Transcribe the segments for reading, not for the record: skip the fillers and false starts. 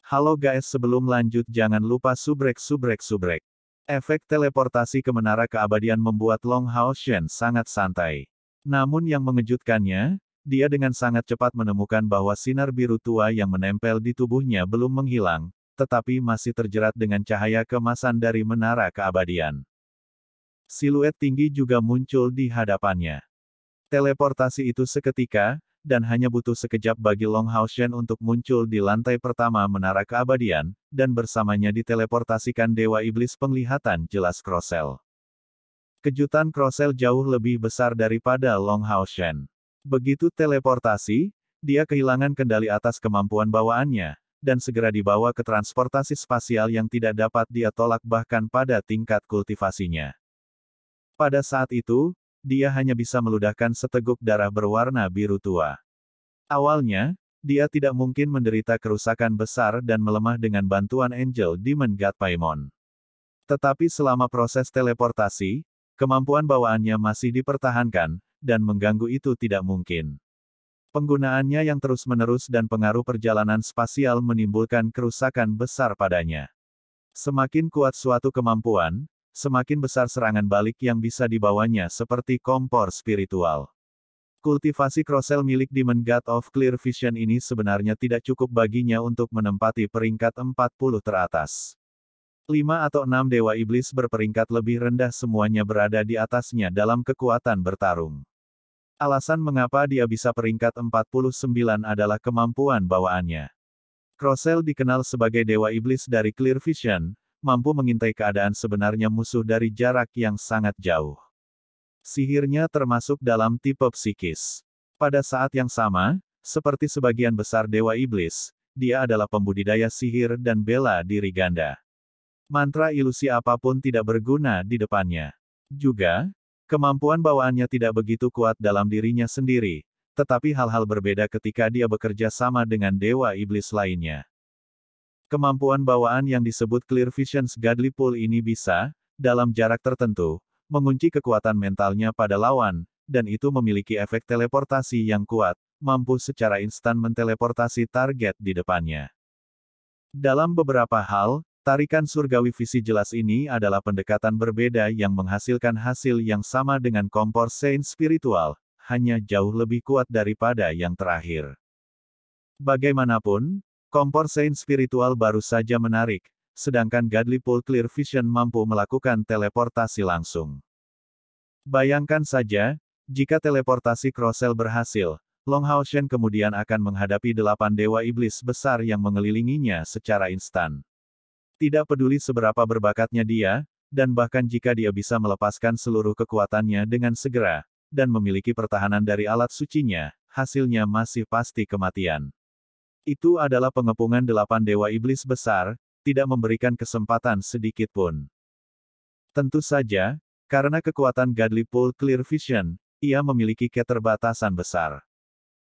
Halo guys, sebelum lanjut jangan lupa subrek. Efek teleportasi ke menara keabadian membuat Long Hao Shen sangat santai. Namun yang mengejutkannya, dia dengan sangat cepat menemukan bahwa sinar biru tua yang menempel di tubuhnya belum menghilang, tetapi masih terjerat dengan cahaya kemasan dari menara keabadian. Siluet tinggi juga muncul di hadapannya. Teleportasi itu seketika, dan hanya butuh sekejap bagi Long Hao Shen untuk muncul di lantai pertama menara keabadian, dan bersamanya diteleportasikan Dewa Iblis penglihatan jelas Crossel. Kejutan Crossel jauh lebih besar daripada Long Hao Shen. Begitu teleportasi, dia kehilangan kendali atas kemampuan bawaannya, dan segera dibawa ke transportasi spasial yang tidak dapat dia tolak bahkan pada tingkat kultivasinya. Pada saat itu, dia hanya bisa meludahkan seteguk darah berwarna biru tua. Awalnya, dia tidak mungkin menderita kerusakan besar dan melemah dengan bantuan Angel Demon God Paimon. Tetapi selama proses teleportasi, kemampuan bawaannya masih dipertahankan, dan mengganggu itu tidak mungkin. Penggunaannya yang terus-menerus dan pengaruh perjalanan spasial menimbulkan kerusakan besar padanya. Semakin kuat suatu kemampuan, semakin besar serangan balik yang bisa dibawanya seperti kompor spiritual. Kultivasi Crossel milik Demon God of Clear Vision ini sebenarnya tidak cukup baginya untuk menempati peringkat 40 teratas. 5 atau 6 Dewa Iblis berperingkat lebih rendah semuanya berada di atasnya dalam kekuatan bertarung. Alasan mengapa dia bisa peringkat 49 adalah kemampuan bawaannya. Crossel dikenal sebagai Dewa Iblis dari Clear Vision, mampu mengintai keadaan sebenarnya musuh dari jarak yang sangat jauh. Sihirnya termasuk dalam tipe psikis. Pada saat yang sama, seperti sebagian besar Dewa Iblis, dia adalah pembudidaya sihir dan bela diri ganda. Mantra ilusi apapun tidak berguna di depannya. Juga, kemampuan bawaannya tidak begitu kuat dalam dirinya sendiri, tetapi hal-hal berbeda ketika dia bekerja sama dengan Dewa Iblis lainnya. Kemampuan bawaan yang disebut Clear Vision's Godly Pull ini bisa, dalam jarak tertentu, mengunci kekuatan mentalnya pada lawan, dan itu memiliki efek teleportasi yang kuat, mampu secara instan menteleportasi target di depannya. Dalam beberapa hal, tarikan surgawi visi jelas ini adalah pendekatan berbeda yang menghasilkan hasil yang sama dengan kompor Saint spiritual, hanya jauh lebih kuat daripada yang terakhir. Bagaimanapun, kompor Saint spiritual baru saja menarik, sedangkan Godly Pull Clear Vision mampu melakukan teleportasi langsung. Bayangkan saja, jika teleportasi Crossel berhasil, Long Hao Shen kemudian akan menghadapi 8 Dewa Iblis besar yang mengelilinginya secara instan. Tidak peduli seberapa berbakatnya dia, dan bahkan jika dia bisa melepaskan seluruh kekuatannya dengan segera, dan memiliki pertahanan dari alat sucinya, hasilnya masih pasti kematian. Itu adalah pengepungan 8 Dewa Iblis besar, tidak memberikan kesempatan sedikit pun. Tentu saja, karena kekuatan Godly Pull Clear Vision, ia memiliki keterbatasan besar.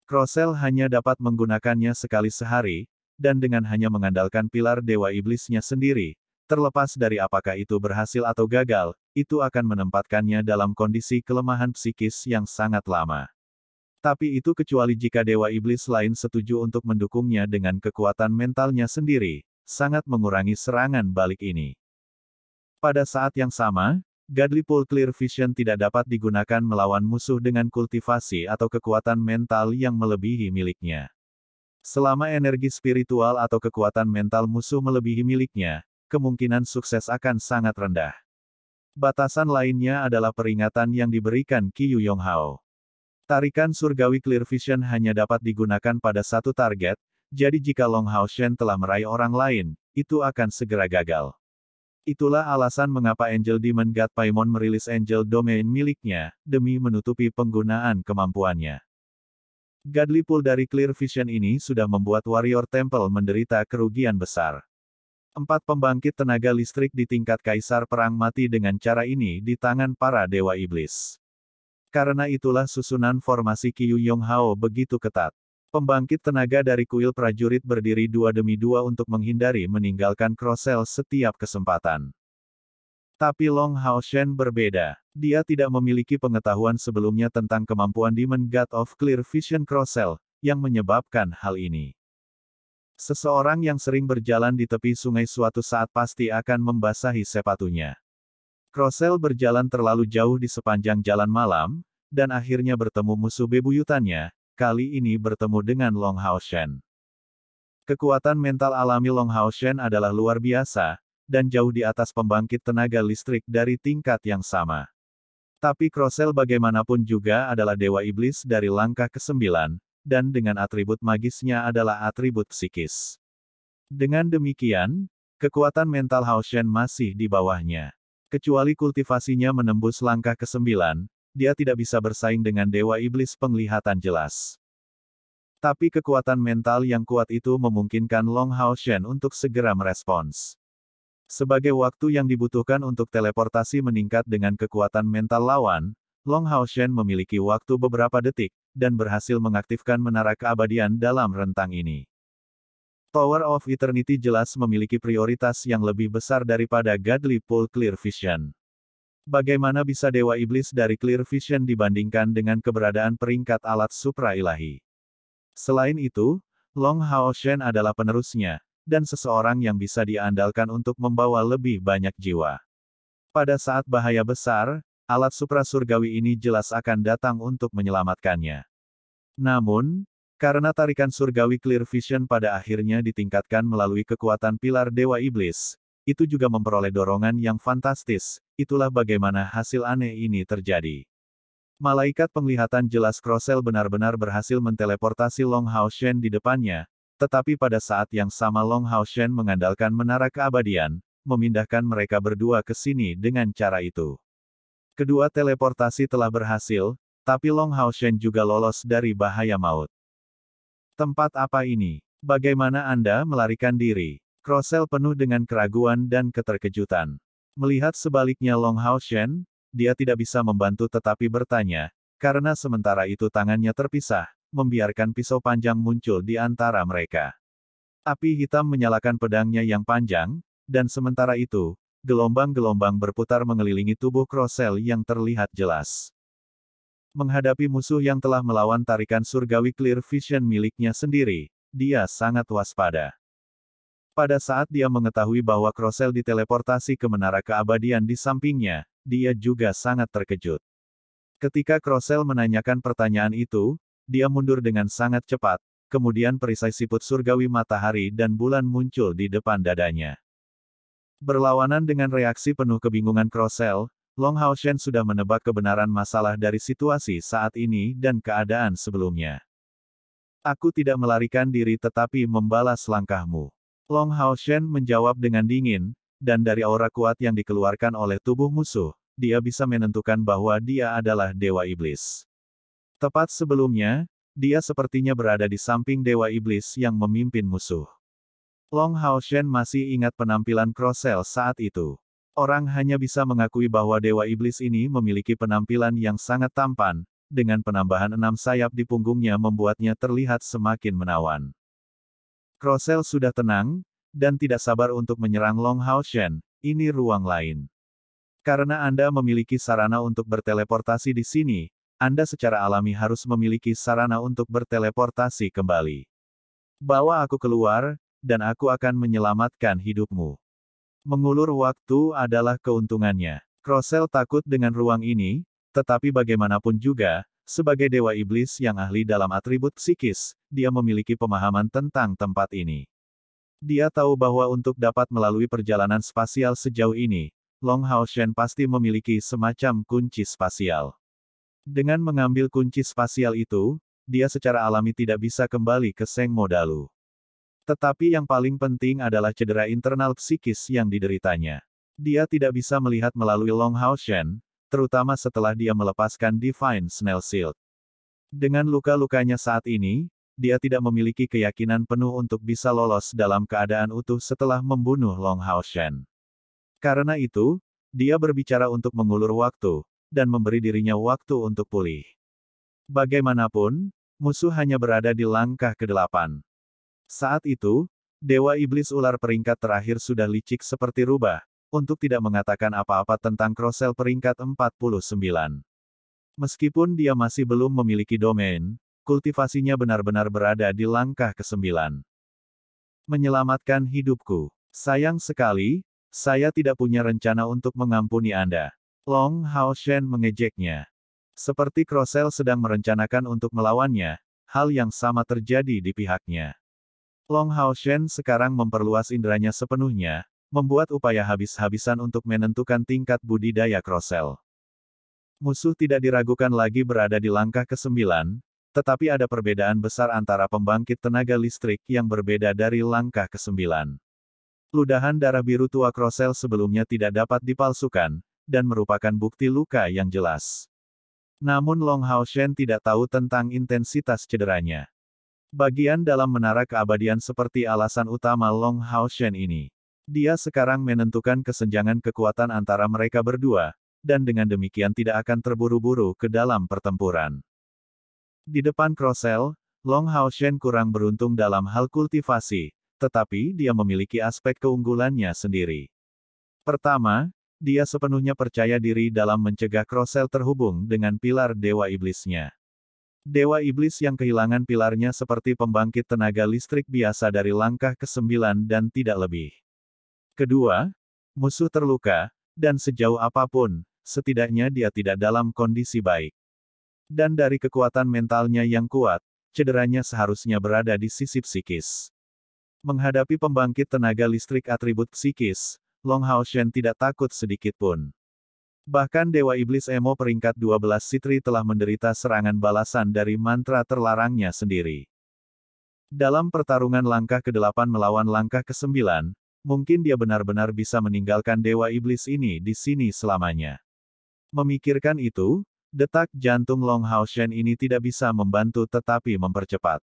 Crossel hanya dapat menggunakannya sekali sehari, dan dengan hanya mengandalkan pilar Dewa Iblisnya sendiri, terlepas dari apakah itu berhasil atau gagal, itu akan menempatkannya dalam kondisi kelemahan psikis yang sangat lama. Tapi itu kecuali jika Dewa Iblis lain setuju untuk mendukungnya dengan kekuatan mentalnya sendiri, sangat mengurangi serangan balik ini. Pada saat yang sama, Godly Pull Clear Vision tidak dapat digunakan melawan musuh dengan kultivasi atau kekuatan mental yang melebihi miliknya. Selama energi spiritual atau kekuatan mental musuh melebihi miliknya, kemungkinan sukses akan sangat rendah. Batasan lainnya adalah peringatan yang diberikan Qi Yong Hao. Tarikan surgawi Clear Vision hanya dapat digunakan pada satu target, jadi jika Long Hao Shen telah meraih orang lain, itu akan segera gagal. Itulah alasan mengapa Angel Demon God Paimon merilis Angel Domain miliknya, demi menutupi penggunaan kemampuannya. Godly Pull dari Clear Vision ini sudah membuat Warrior Temple menderita kerugian besar. 4 pembangkit tenaga listrik di tingkat Kaisar Perang mati dengan cara ini di tangan para Dewa Iblis. Karena itulah susunan formasi Qi Yong Hao begitu ketat. Pembangkit tenaga dari kuil prajurit berdiri 2 demi 2 untuk menghindari meninggalkan Crossel setiap kesempatan. Tapi Long Hao Shen berbeda. Dia tidak memiliki pengetahuan sebelumnya tentang kemampuan Demon God of Clear Vision Crossel, yang menyebabkan hal ini. Seseorang yang sering berjalan di tepi sungai suatu saat pasti akan membasahi sepatunya. Crocell berjalan terlalu jauh di sepanjang jalan malam, dan akhirnya bertemu musuh bebuyutannya, kali ini bertemu dengan Long Hao Shen. Kekuatan mental alami Long Hao Shen adalah luar biasa, dan jauh di atas pembangkit tenaga listrik dari tingkat yang sama. Tapi Crocell bagaimanapun juga adalah dewa iblis dari langkah ke-9, dan dengan atribut magisnya adalah atribut psikis. Dengan demikian, kekuatan mental Hao Shen masih di bawahnya. Kecuali kultivasinya menembus langkah ke-9, dia tidak bisa bersaing dengan dewa iblis penglihatan jelas. Tapi kekuatan mental yang kuat itu memungkinkan Long Hao Shen untuk segera merespons. Sebagai waktu yang dibutuhkan untuk teleportasi meningkat dengan kekuatan mental lawan, Long Hao Shen memiliki waktu beberapa detik, dan berhasil mengaktifkan menara keabadian dalam rentang ini. Tower of Eternity jelas memiliki prioritas yang lebih besar daripada Godly Pool Clear Vision. Bagaimana bisa Dewa Iblis dari Clear Vision dibandingkan dengan keberadaan peringkat alat supra ilahi? Selain itu, Long Hao Shen adalah penerusnya, dan seseorang yang bisa diandalkan untuk membawa lebih banyak jiwa. Pada saat bahaya besar, alat supra surgawi ini jelas akan datang untuk menyelamatkannya. Namun, karena tarikan surgawi Clear Vision pada akhirnya ditingkatkan melalui kekuatan pilar Dewa Iblis, itu juga memperoleh dorongan yang fantastis, itulah bagaimana hasil aneh ini terjadi. Malaikat penglihatan jelas Crocell benar-benar berhasil menteleportasi Long Hao Shen di depannya, tetapi pada saat yang sama Long Hao Shen mengandalkan menara keabadian, memindahkan mereka berdua ke sini dengan cara itu. Kedua teleportasi telah berhasil, tapi Long Hao Shen juga lolos dari bahaya maut. Tempat apa ini? Bagaimana Anda melarikan diri? Crocell penuh dengan keraguan dan keterkejutan. Melihat sebaliknya Long Hao Shen, dia tidak bisa membantu tetapi bertanya, karena sementara itu tangannya terpisah, membiarkan pisau panjang muncul di antara mereka. Api hitam menyalakan pedangnya yang panjang, dan sementara itu, gelombang-gelombang berputar mengelilingi tubuh Crocell yang terlihat jelas. Menghadapi musuh yang telah melawan tarikan surgawi Clear Vision miliknya sendiri, dia sangat waspada. Pada saat dia mengetahui bahwa Crocell diteleportasi ke menara keabadian di sampingnya, dia juga sangat terkejut. Ketika Crocell menanyakan pertanyaan itu, dia mundur dengan sangat cepat, kemudian perisai siput surgawi matahari dan bulan muncul di depan dadanya. Berlawanan dengan reaksi penuh kebingungan Crocell, Long Hao Shen sudah menebak kebenaran masalah dari situasi saat ini dan keadaan sebelumnya. Aku tidak melarikan diri tetapi membalas langkahmu. Long Hao Shen menjawab dengan dingin, dan dari aura kuat yang dikeluarkan oleh tubuh musuh, dia bisa menentukan bahwa dia adalah Dewa Iblis. Tepat sebelumnya, dia sepertinya berada di samping Dewa Iblis yang memimpin musuh. Long Hao Shen masih ingat penampilan Crocell saat itu. Orang hanya bisa mengakui bahwa Dewa Iblis ini memiliki penampilan yang sangat tampan, dengan penambahan 6 sayap di punggungnya membuatnya terlihat semakin menawan. Crocell sudah tenang, dan tidak sabar untuk menyerang Long Hao Shen, ini ruang lain. Karena Anda memiliki sarana untuk berteleportasi di sini, Anda secara alami harus memiliki sarana untuk berteleportasi kembali. Bawa aku keluar, dan aku akan menyelamatkan hidupmu. Mengulur waktu adalah keuntungannya. Crocell takut dengan ruang ini, tetapi bagaimanapun juga, sebagai Dewa Iblis yang ahli dalam atribut psikis, dia memiliki pemahaman tentang tempat ini. Dia tahu bahwa untuk dapat melalui perjalanan spasial sejauh ini, Long Hao Shen pasti memiliki semacam kunci spasial. Dengan mengambil kunci spasial itu, dia secara alami tidak bisa kembali ke Seng Modalu. Tetapi yang paling penting adalah cedera internal psikis yang dideritanya. Dia tidak bisa melihat melalui Long Hao Shen, terutama setelah dia melepaskan Divine Snail Shield. Dengan luka-lukanya saat ini, dia tidak memiliki keyakinan penuh untuk bisa lolos dalam keadaan utuh setelah membunuh Long Hao Shen. Karena itu, dia berbicara untuk mengulur waktu, dan memberi dirinya waktu untuk pulih. Bagaimanapun, musuh hanya berada di langkah ke-8. Saat itu, Dewa Iblis ular peringkat terakhir sudah licik seperti rubah, untuk tidak mengatakan apa-apa tentang Crocell peringkat 49. Meskipun dia masih belum memiliki domain, kultivasinya benar-benar berada di langkah ke-9. Menyelamatkan hidupku. Sayang sekali, saya tidak punya rencana untuk mengampuni Anda. Long Hao Shen mengejeknya. Seperti Crossell sedang merencanakan untuk melawannya, hal yang sama terjadi di pihaknya. Long Hao Shen sekarang memperluas inderanya sepenuhnya, membuat upaya habis-habisan untuk menentukan tingkat budidaya Crossell. Musuh tidak diragukan lagi berada di langkah ke-9, tetapi ada perbedaan besar antara pembangkit tenaga listrik yang berbeda dari langkah ke-9. Ludahan darah biru tua Crossell sebelumnya tidak dapat dipalsukan, dan merupakan bukti luka yang jelas. Namun Long Hao Shen tidak tahu tentang intensitas cederanya. Bagian dalam menara keabadian seperti alasan utama Long Hao Shen ini. Dia sekarang menentukan kesenjangan kekuatan antara mereka berdua, dan dengan demikian tidak akan terburu-buru ke dalam pertempuran. Di depan Crossell, Long Hao Shen kurang beruntung dalam hal kultivasi, tetapi dia memiliki aspek keunggulannya sendiri. Pertama, dia sepenuhnya percaya diri dalam mencegah Crossell terhubung dengan pilar Dewa Iblisnya. Dewa Iblis yang kehilangan pilarnya seperti pembangkit tenaga listrik biasa dari langkah ke-9 dan tidak lebih. Kedua, musuh terluka, dan sejauh apapun, setidaknya dia tidak dalam kondisi baik. Dan dari kekuatan mentalnya yang kuat, cederanya seharusnya berada di sisi psikis. Menghadapi pembangkit tenaga listrik atribut psikis, Long Hao Shen tidak takut sedikit pun. Bahkan Dewa Iblis Emo peringkat 12 Sitri telah menderita serangan balasan dari mantra terlarangnya sendiri. Dalam pertarungan langkah ke-8 melawan langkah ke-9, mungkin dia benar-benar bisa meninggalkan Dewa Iblis ini di sini selamanya. Memikirkan itu, detak jantung Long Hao Shen ini tidak bisa membantu tetapi mempercepat.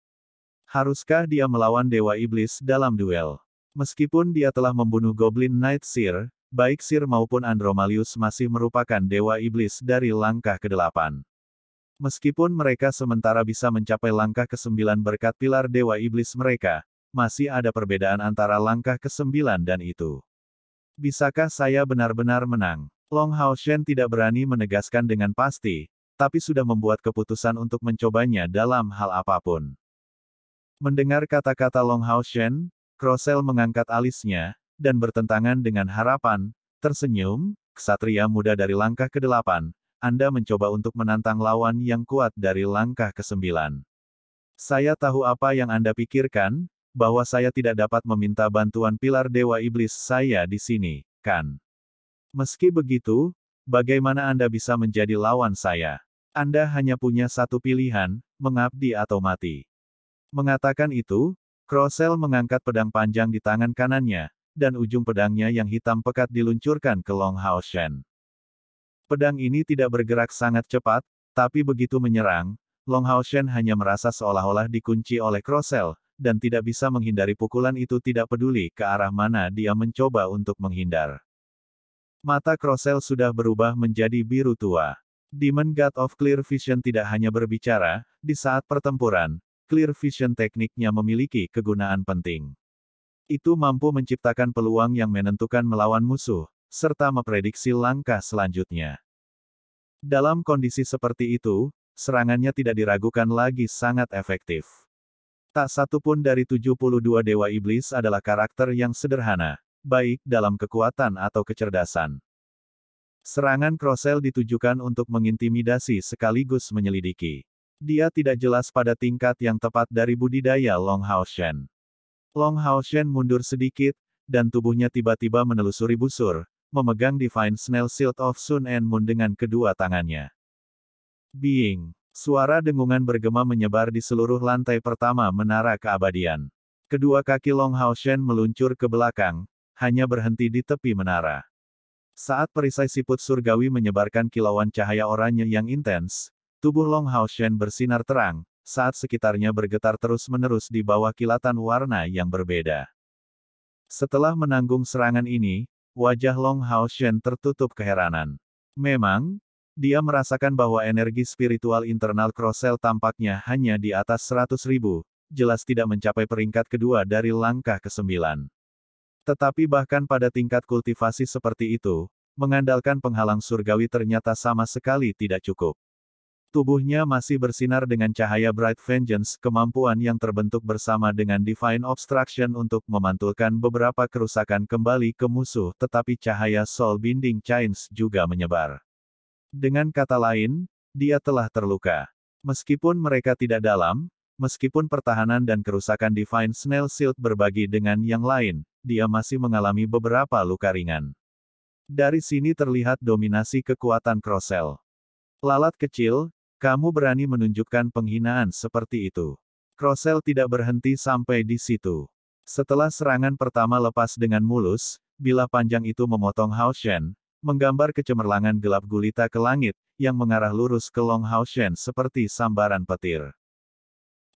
Haruskah dia melawan Dewa Iblis dalam duel? Meskipun dia telah membunuh Goblin Knight Seer, baik Seer maupun Andromalius masih merupakan Dewa Iblis dari langkah ke-8. Meskipun mereka sementara bisa mencapai langkah ke-9 berkat pilar Dewa Iblis mereka, masih ada perbedaan antara langkah ke-9 dan itu. Bisakah saya benar-benar menang? Long Hao Shen tidak berani menegaskan dengan pasti, tapi sudah membuat keputusan untuk mencobanya dalam hal apapun. Mendengar kata-kata Long Hao Shen, Crossell mengangkat alisnya, dan bertentangan dengan harapan, tersenyum, ksatria muda dari langkah ke-8, Anda mencoba untuk menantang lawan yang kuat dari langkah ke-9. Saya tahu apa yang Anda pikirkan, bahwa saya tidak dapat meminta bantuan pilar Dewa Iblis saya di sini, kan? Meski begitu, bagaimana Anda bisa menjadi lawan saya? Anda hanya punya satu pilihan, mengabdi atau mati. Mengatakan itu, Crossell mengangkat pedang panjang di tangan kanannya, dan ujung pedangnya yang hitam pekat diluncurkan ke Long Hao Shen. Pedang ini tidak bergerak sangat cepat, tapi begitu menyerang, Long Hao Shen hanya merasa seolah-olah dikunci oleh Crossell, dan tidak bisa menghindari pukulan itu tidak peduli ke arah mana dia mencoba untuk menghindar. Mata Crossell sudah berubah menjadi biru tua. Demon God of Clear Vision tidak hanya berbicara, di saat pertempuran, Clear Vision tekniknya memiliki kegunaan penting. Itu mampu menciptakan peluang yang menentukan melawan musuh, serta memprediksi langkah selanjutnya. Dalam kondisi seperti itu, serangannya tidak diragukan lagi sangat efektif. Tak satu pun dari 72 Dewa Iblis adalah karakter yang sederhana, baik dalam kekuatan atau kecerdasan. Serangan Crossell ditujukan untuk mengintimidasi sekaligus menyelidiki. Dia tidak jelas pada tingkat yang tepat dari budidaya Long Hao Shen. Long Hao Shen mundur sedikit, dan tubuhnya tiba-tiba menelusuri busur, memegang Divine Snail Shield of Sun and Moon dengan kedua tangannya. Being. Suara dengungan bergema menyebar di seluruh lantai pertama menara keabadian. Kedua kaki Long Hao Shen meluncur ke belakang, hanya berhenti di tepi menara. Saat perisai siput surgawi menyebarkan kilauan cahaya oranye yang intens, tubuh Long Hao Shen bersinar terang, saat sekitarnya bergetar terus-menerus di bawah kilatan warna yang berbeda. Setelah menanggung serangan ini, wajah Long Hao Shen tertutup keheranan. Memang, dia merasakan bahwa energi spiritual internal Crossell tampaknya hanya di atas 100.000, jelas tidak mencapai peringkat kedua dari langkah ke-9. Tetapi bahkan pada tingkat kultivasi seperti itu, mengandalkan penghalang surgawi ternyata sama sekali tidak cukup. Tubuhnya masih bersinar dengan cahaya Bright Vengeance, kemampuan yang terbentuk bersama dengan Divine Obstruction untuk memantulkan beberapa kerusakan kembali ke musuh, tetapi cahaya Soul Binding Chains juga menyebar. Dengan kata lain, dia telah terluka. Meskipun mereka tidak dalam, meskipun pertahanan dan kerusakan Divine Snail Shield berbagi dengan yang lain, dia masih mengalami beberapa luka ringan. Dari sini terlihat dominasi kekuatan Crossel. Lalat kecil, kamu berani menunjukkan penghinaan seperti itu. Crossel tidak berhenti sampai di situ. Setelah serangan pertama lepas dengan mulus, bilah panjang itu memotong Hao Shen, menggambar kecemerlangan gelap gulita ke langit, yang mengarah lurus ke Long Hao Shen seperti sambaran petir.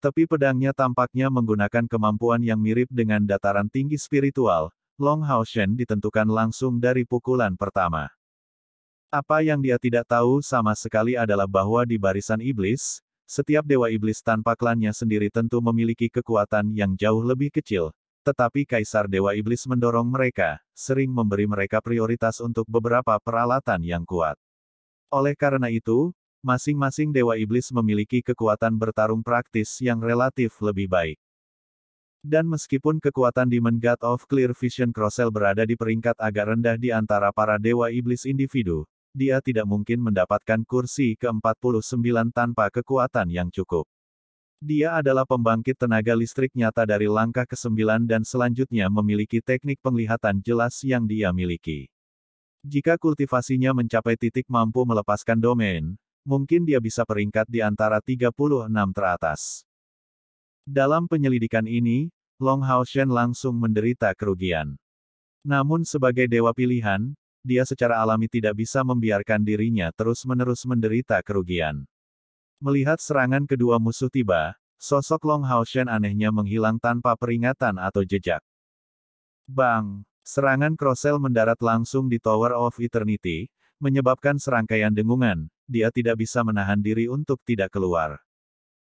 Tepi pedangnya tampaknya menggunakan kemampuan yang mirip dengan dataran tinggi spiritual. Long Hao Shen ditentukan langsung dari pukulan pertama. Apa yang dia tidak tahu sama sekali adalah bahwa di barisan iblis, setiap dewa iblis tanpa klannya sendiri tentu memiliki kekuatan yang jauh lebih kecil, tetapi Kaisar Dewa Iblis mendorong mereka, sering memberi mereka prioritas untuk beberapa peralatan yang kuat. Oleh karena itu, masing-masing dewa iblis memiliki kekuatan bertarung praktis yang relatif lebih baik. Dan meskipun kekuatan Demon God of Clear Vision Crossel berada di peringkat agak rendah di antara para dewa iblis individu, dia tidak mungkin mendapatkan kursi ke-49 tanpa kekuatan yang cukup. Dia adalah pembangkit tenaga listrik nyata dari langkah ke-9 dan selanjutnya memiliki teknik penglihatan jelas yang dia miliki. Jika kultivasinya mencapai titik mampu melepaskan domain, mungkin dia bisa peringkat di antara 36 teratas. Dalam penyelidikan ini, Long Hao Shen langsung menderita kerugian. Namun sebagai dewa pilihan, dia secara alami tidak bisa membiarkan dirinya terus-menerus menderita kerugian. Melihat serangan kedua musuh tiba, sosok Long Hao Shen anehnya menghilang tanpa peringatan atau jejak. Bang! Serangan Crossel mendarat langsung di Tower of Eternity, menyebabkan serangkaian dengungan, dia tidak bisa menahan diri untuk tidak keluar.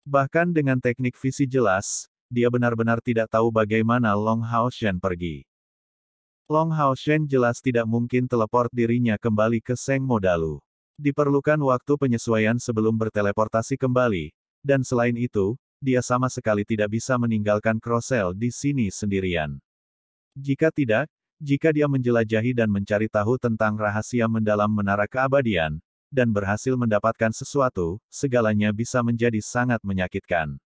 Bahkan dengan teknik visi jelas, dia benar-benar tidak tahu bagaimana Long Hao Shen pergi. Long Hao Shen jelas tidak mungkin teleport dirinya kembali ke Seng Modalu. Diperlukan waktu penyesuaian sebelum berteleportasi kembali, dan selain itu, dia sama sekali tidak bisa meninggalkan Crossel di sini sendirian. Jika tidak, jika dia menjelajahi dan mencari tahu tentang rahasia mendalam Menara Keabadian, dan berhasil mendapatkan sesuatu, segalanya bisa menjadi sangat menyakitkan.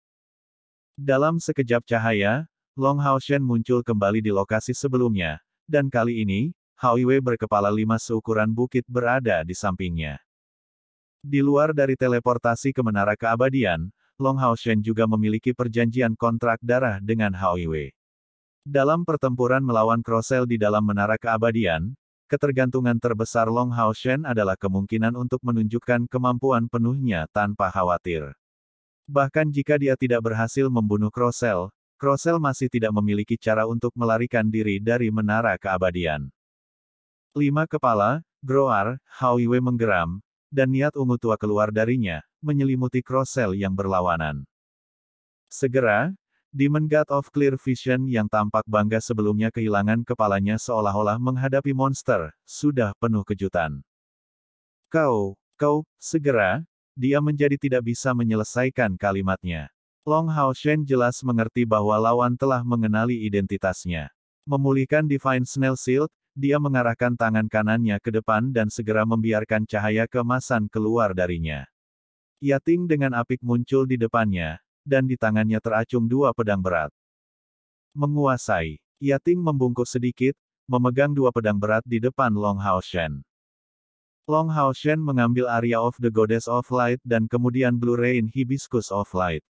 Dalam sekejap cahaya, Long Hao Shen muncul kembali di lokasi sebelumnya, dan kali ini, Hao Yue berkepala 5 seukuran bukit berada di sampingnya. Di luar dari teleportasi ke Menara Keabadian, Long Hao Shen juga memiliki perjanjian kontrak darah dengan Hao Yue. Dalam pertempuran melawan Crossel di dalam Menara Keabadian, ketergantungan terbesar Long Hao Shen adalah kemungkinan untuk menunjukkan kemampuan penuhnya tanpa khawatir. Bahkan jika dia tidak berhasil membunuh Crossel, Crossel masih tidak memiliki cara untuk melarikan diri dari Menara Keabadian. 5 kepala, Groar, Hao Yue menggeram, dan niat ungu tua keluar darinya, menyelimuti Crossel yang berlawanan. Segera, Demon God of Clear Vision yang tampak bangga sebelumnya kehilangan kepalanya seolah-olah menghadapi monster, sudah penuh kejutan. Kau, segera, dia menjadi tidak bisa menyelesaikan kalimatnya. Long Hao Shen jelas mengerti bahwa lawan telah mengenali identitasnya. Memulihkan Divine Snail Shield, dia mengarahkan tangan kanannya ke depan dan segera membiarkan cahaya keemasan keluar darinya. Yating dengan apik muncul di depannya, dan di tangannya teracung 2 pedang berat. Menguasai. Yating membungkuk sedikit, memegang 2 pedang berat di depan Long Hao Shen. Long Hao Shen mengambil Aria of the Goddess of Light dan kemudian Blue Rain Hibiscus of Light.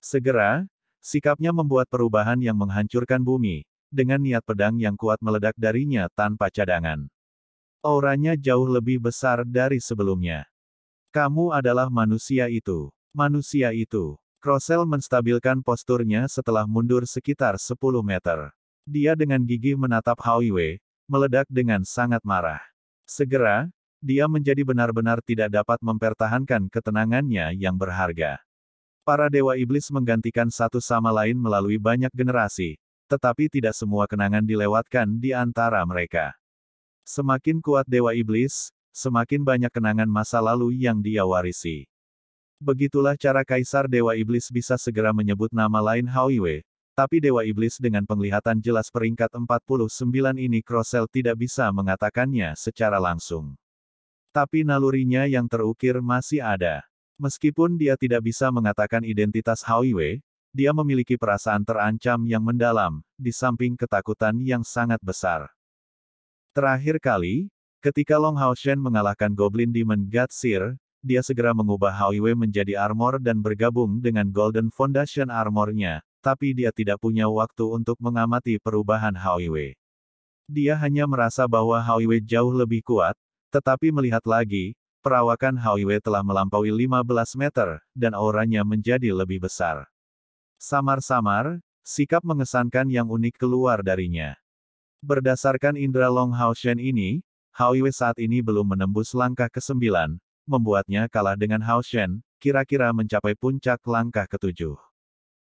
Segera, sikapnya membuat perubahan yang menghancurkan bumi, dengan niat pedang yang kuat meledak darinya tanpa cadangan. Auranya jauh lebih besar dari sebelumnya. Kamu adalah manusia itu. Manusia itu. Crossel menstabilkan posturnya setelah mundur sekitar 10 meter. Dia dengan gigih menatap Hao Yue, meledak dengan sangat marah. Segera, dia menjadi benar-benar tidak dapat mempertahankan ketenangannya yang berharga. Para dewa iblis menggantikan satu sama lain melalui banyak generasi, tetapi tidak semua kenangan dilewatkan di antara mereka. Semakin kuat dewa iblis, semakin banyak kenangan masa lalu yang dia warisi. Begitulah cara Kaisar Dewa Iblis bisa segera menyebut nama lain Hao-Yue, tapi Dewa Iblis dengan penglihatan jelas peringkat 49 ini Crocell tidak bisa mengatakannya secara langsung. Tapi nalurinya yang terukir masih ada. Meskipun dia tidak bisa mengatakan identitas Hao-Yue, dia memiliki perasaan terancam yang mendalam, di samping ketakutan yang sangat besar. Terakhir kali, ketika Long Haoshen mengalahkan Goblin Demon God Seer, dia segera mengubah Hao-Yue menjadi armor dan bergabung dengan Golden Foundation armornya, tapi dia tidak punya waktu untuk mengamati perubahan Hao-Yue. Dia hanya merasa bahwa Hao-Yue jauh lebih kuat, tetapi melihat lagi, perawakan Hao-Yue telah melampaui 15 meter, dan auranya menjadi lebih besar. Samar-samar, sikap mengesankan yang unik keluar darinya. Berdasarkan indera Long Haoshen ini, Hao-Yue saat ini belum menembus langkah ke-9, membuatnya kalah dengan Haoshen, kira-kira mencapai puncak langkah ke-7.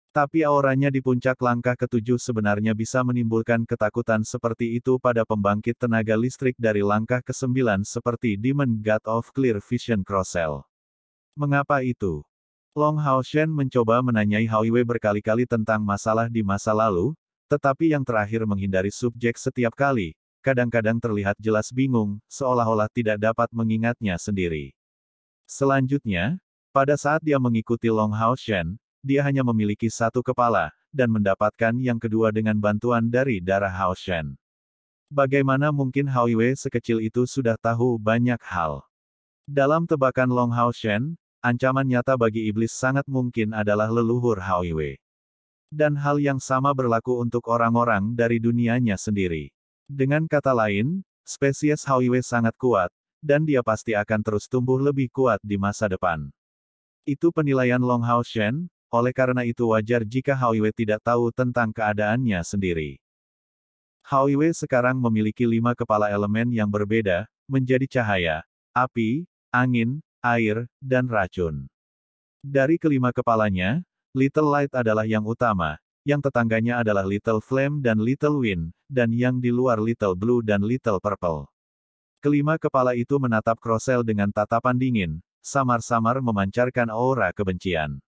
Tapi auranya di puncak langkah ke-7 sebenarnya bisa menimbulkan ketakutan seperti itu pada pembangkit tenaga listrik dari langkah ke-9 seperti Demon God of Clear Vision Crocell. Mengapa itu? Long Haoshen mencoba menanyai Hao-Yue berkali-kali tentang masalah di masa lalu, tetapi yang terakhir menghindari subjek setiap kali, kadang-kadang terlihat jelas bingung, seolah-olah tidak dapat mengingatnya sendiri. Selanjutnya, pada saat dia mengikuti Long Haoshen, dia hanya memiliki satu kepala, dan mendapatkan yang kedua dengan bantuan dari darah Haoshen. Bagaimana mungkin Hao-Yue sekecil itu sudah tahu banyak hal? Dalam tebakan Long Haoshen, ancaman nyata bagi iblis sangat mungkin adalah leluhur Hao-Yue. Dan hal yang sama berlaku untuk orang-orang dari dunianya sendiri. Dengan kata lain, spesies Hao-Yue sangat kuat, dan dia pasti akan terus tumbuh lebih kuat di masa depan. Itu penilaian Long Haoshen, oleh karena itu wajar jika Hao-Yue tidak tahu tentang keadaannya sendiri. Hao-Yue sekarang memiliki 5 kepala elemen yang berbeda, menjadi cahaya, api, angin, air, dan racun. Dari kelima kepalanya, Little Light adalah yang utama, yang tetangganya adalah Little Flame dan Little Wind, dan yang di luar Little Blue dan Little Purple. Kelima kepala itu menatap Crocell dengan tatapan dingin, samar-samar memancarkan aura kebencian.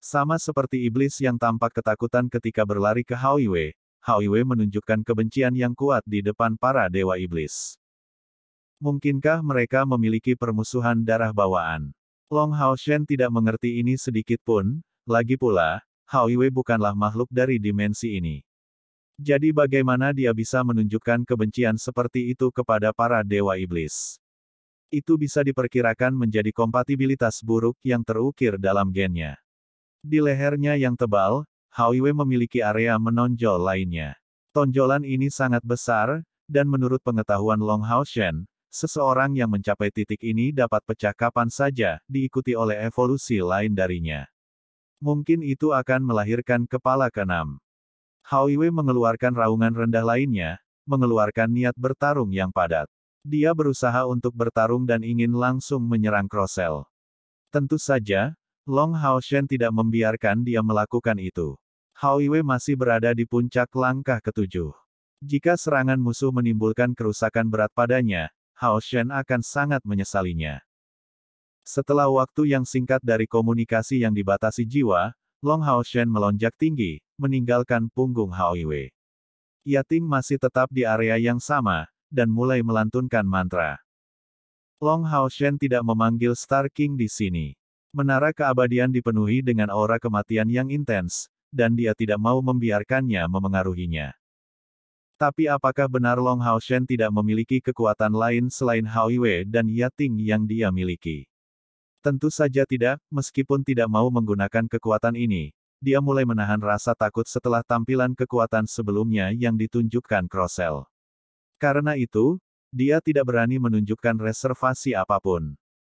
Sama seperti iblis yang tampak ketakutan ketika berlari ke Hao-Yue, Hao-Yue menunjukkan kebencian yang kuat di depan para dewa iblis. Mungkinkah mereka memiliki permusuhan darah bawaan? Long Haoshen tidak mengerti ini sedikit pun, lagi pula, Hao-Yue bukanlah makhluk dari dimensi ini. Jadi bagaimana dia bisa menunjukkan kebencian seperti itu kepada para dewa iblis? Itu bisa diperkirakan menjadi kompatibilitas buruk yang terukir dalam gennya. Di lehernya yang tebal, Hao-Yue memiliki area menonjol lainnya. Tonjolan ini sangat besar, dan menurut pengetahuan Long Haoshen, seseorang yang mencapai titik ini dapat pecah kapan saja, diikuti oleh evolusi lain darinya. Mungkin itu akan melahirkan kepala ke-6. Hao-Yue mengeluarkan raungan rendah lainnya, mengeluarkan niat bertarung yang padat. Dia berusaha untuk bertarung dan ingin langsung menyerang Crocell. Tentu saja, Long Haoshen tidak membiarkan dia melakukan itu. Hao-Yue masih berada di puncak langkah ke-7. Jika serangan musuh menimbulkan kerusakan berat padanya, Haoshen akan sangat menyesalinya. Setelah waktu yang singkat dari komunikasi yang dibatasi jiwa, Long Haoshen melonjak tinggi, meninggalkan punggung Hao-Yue. Yating masih tetap di area yang sama, dan mulai melantunkan mantra. Long Haoshen tidak memanggil Star King di sini. Menara keabadian dipenuhi dengan aura kematian yang intens, dan dia tidak mau membiarkannya memengaruhinya. Tapi apakah benar Long Haoshen tidak memiliki kekuatan lain selain Hao-Yue dan Yating yang dia miliki? Tentu saja tidak, meskipun tidak mau menggunakan kekuatan ini, dia mulai menahan rasa takut setelah tampilan kekuatan sebelumnya yang ditunjukkan Crocell. Karena itu, dia tidak berani menunjukkan reservasi apapun.